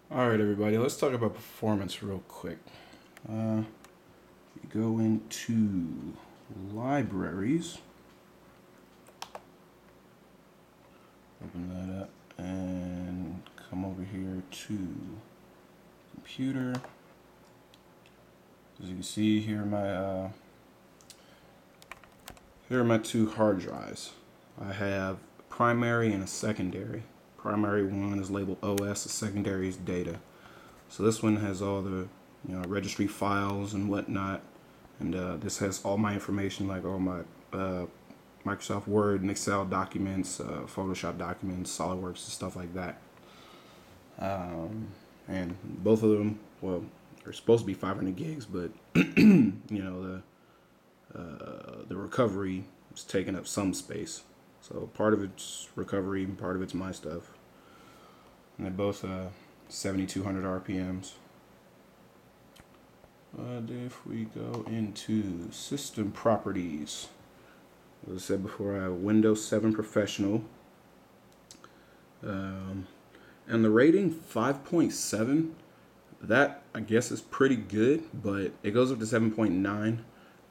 Alright everybody, let's talk about performance real quick. You go into libraries, open that up, and come over here to computer. As you can see, here are my two hard drives. I have a primary and a secondary. Primary one is labeled OS, the secondary is data. So this one has all the registry files and whatnot, and this has all my information, like all my Microsoft Word and Excel documents, Photoshop documents, SolidWorks, and stuff like that. And both of them, well, are supposed to be 500 gigs, but the recovery is taking up some space. So part of it's recovery, and part of it's my stuff. And they're both 7,200 RPMs. But if we go into system properties, as I said before, I have Windows 7 Professional. And the rating 5.7, that I guess is pretty good, but it goes up to 7.9.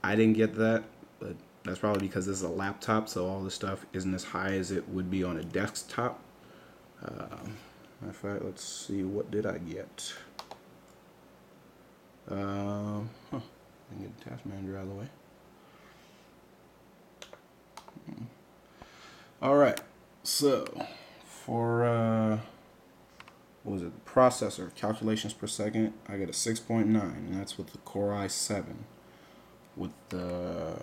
I didn't get that, but that's probably because this is a laptop, so all this stuff isn't as high as it would be on a desktop. In fact, let's see, what did I get? I can get the task manager out of the way. All right, so for what was it? The processor calculations per second, I get a 6.9, and that's with the Core i7. With the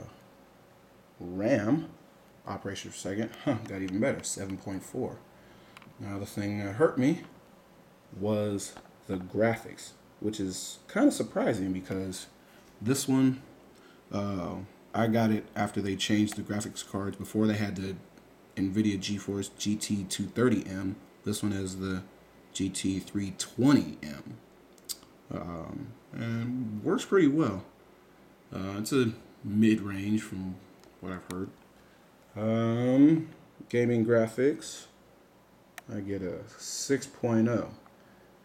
RAM operations per second, got even better, 7.4. Now the thing that hurt me was the graphics, which is kind of surprising because this one, I got it after they changed the graphics cards. Before they had the Nvidia GeForce GT230M. This one is the GT320M. And works pretty well. It's a mid-range from what I've heard. Gaming graphics, I get a 6.0.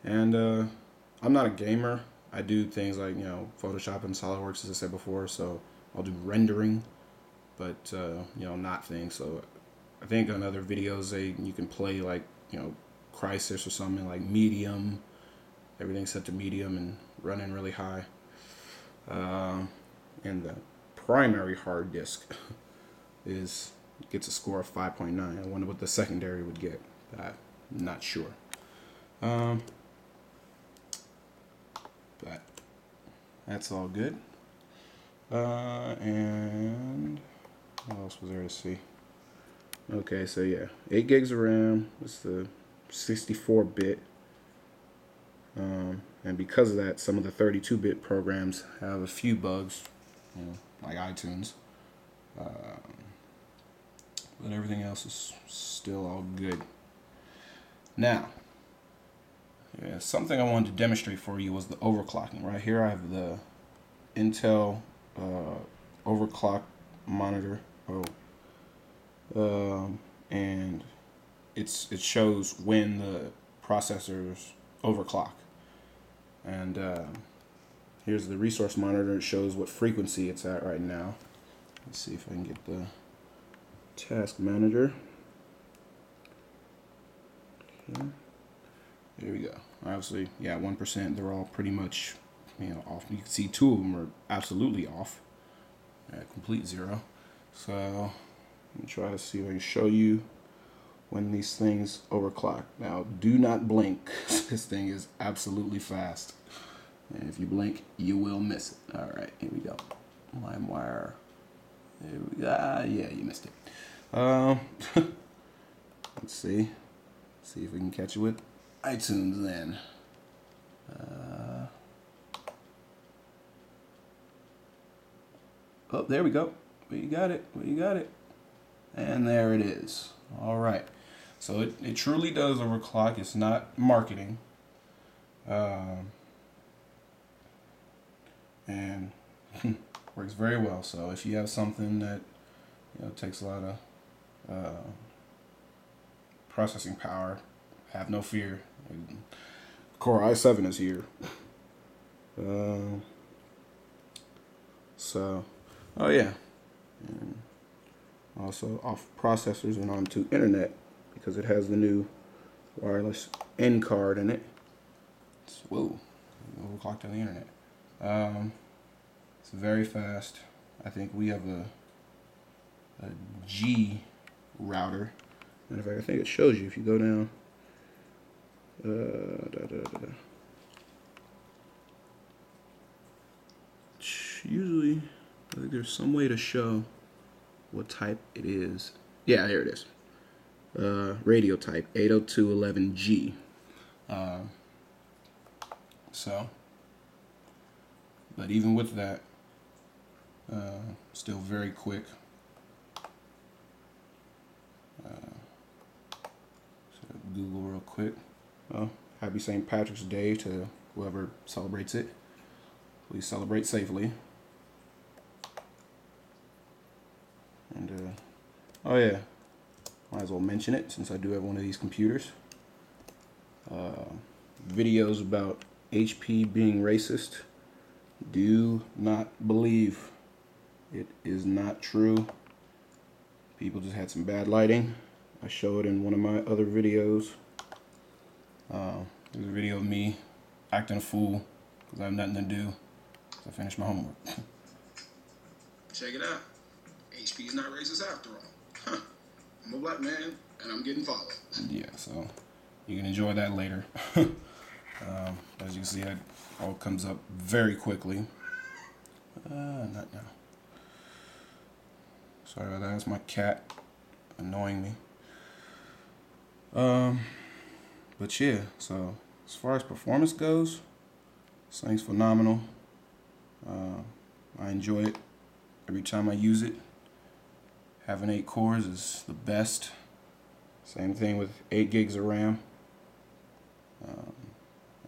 And I'm not a gamer. I do things like, Photoshop and SolidWorks, as I said before, so I'll do rendering, but, not things. So I think on other videos, you can play like, Crysis or something like medium. Everything's set to medium and running really high. And the primary hard disk gets a score of 5.9. I wonder what the secondary would get. I'm not sure. But that's all good. And what else was there to see? Okay, so yeah, 8 gigs of RAM. It's the 64-bit. And because of that, some of the 32-bit programs have a few bugs, like iTunes. But everything else is still all good. Now, something I wanted to demonstrate for you was the overclocking. Right here I have the Intel overclock monitor. And it shows when the processors overclock. And here's the resource monitor. It shows what frequency it's at right now. Let's see if I can get the task manager. Okay. There we go. Obviously, 1%. They're all pretty much, off. You can see 2 of them are absolutely off. Complete 0. So let me try to see if I can show you when these things overclock. Now, do not blink. This thing is absolutely fast. And if you blink, you will miss it. All right, here we go. LimeWire. There we go. Yeah, you missed it. Let's see. See if we can catch it with iTunes then. Oh, there we go. We got it. And there it is. All right. So it truly does overclock. It's not marketing. And works very well. So if you have something that takes a lot of processing power, have no fear. Core i7 is here. So, oh yeah. And also off processors and onto internet because it has the new wireless N card in it. Whoa, overclocked on the internet. It's very fast. I think we have a G router. And in fact, I think it shows you if you go down. Usually, I think there's some way to show what type it is. Yeah, there it is. Radio type 802.11G. So, but even with that, still very quick. So Google real quick. Well, happy St. Patrick's Day to whoever celebrates it. Please celebrate safely. And oh yeah, might as well mention it since I do have one of these computers. Videos about HP being racist. Do not believe. It is not true. People just had some bad lighting. I show it in one of my other videos. There's a video of me acting a fool because I have nothing to do. So I finished my homework. Check it out. HP is not racist after all. Huh. I'm a black man and I'm getting followed. Yeah, so you can enjoy that later. As you can see, it all comes up very quickly. Not now. Sorry about that. That's my cat annoying me. But yeah, so as far as performance goes, this thing's phenomenal. I enjoy it every time I use it. Having 8 cores is the best. Same thing with 8 gigs of RAM.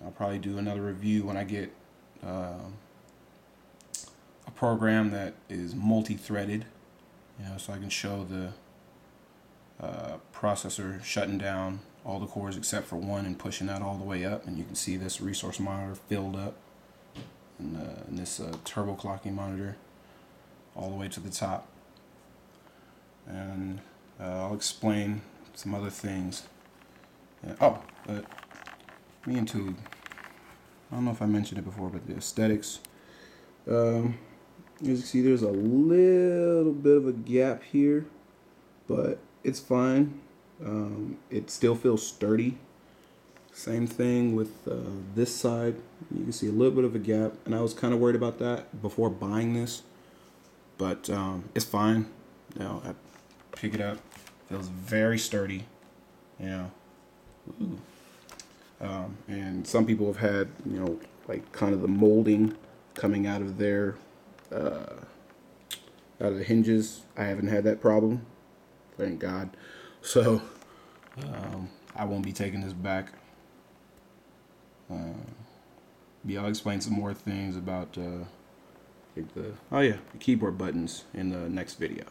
I'll probably do another review when I get a program that is multi-threaded, so I can show the processor shutting down all the cores except for one and pushing that all the way up, and you can see this resource monitor filled up, and this turbo clocking monitor all the way to the top. And I'll explain some other things. Oh, but me and Tube, I don't know if I mentioned it before, but the aesthetics. As you can see, there's a little bit of a gap here, but it's fine. It still feels sturdy. Same thing with this side. You can see a little bit of a gap, and I was kind of worried about that before buying this, but it's fine. I pick it up, feels very sturdy. Ooh. And some people have had, like kind of the molding coming out of their out of the hinges. I haven't had that problem, thank God. So I won't be taking this back. I'll explain some more things about the keyboard buttons in the next video.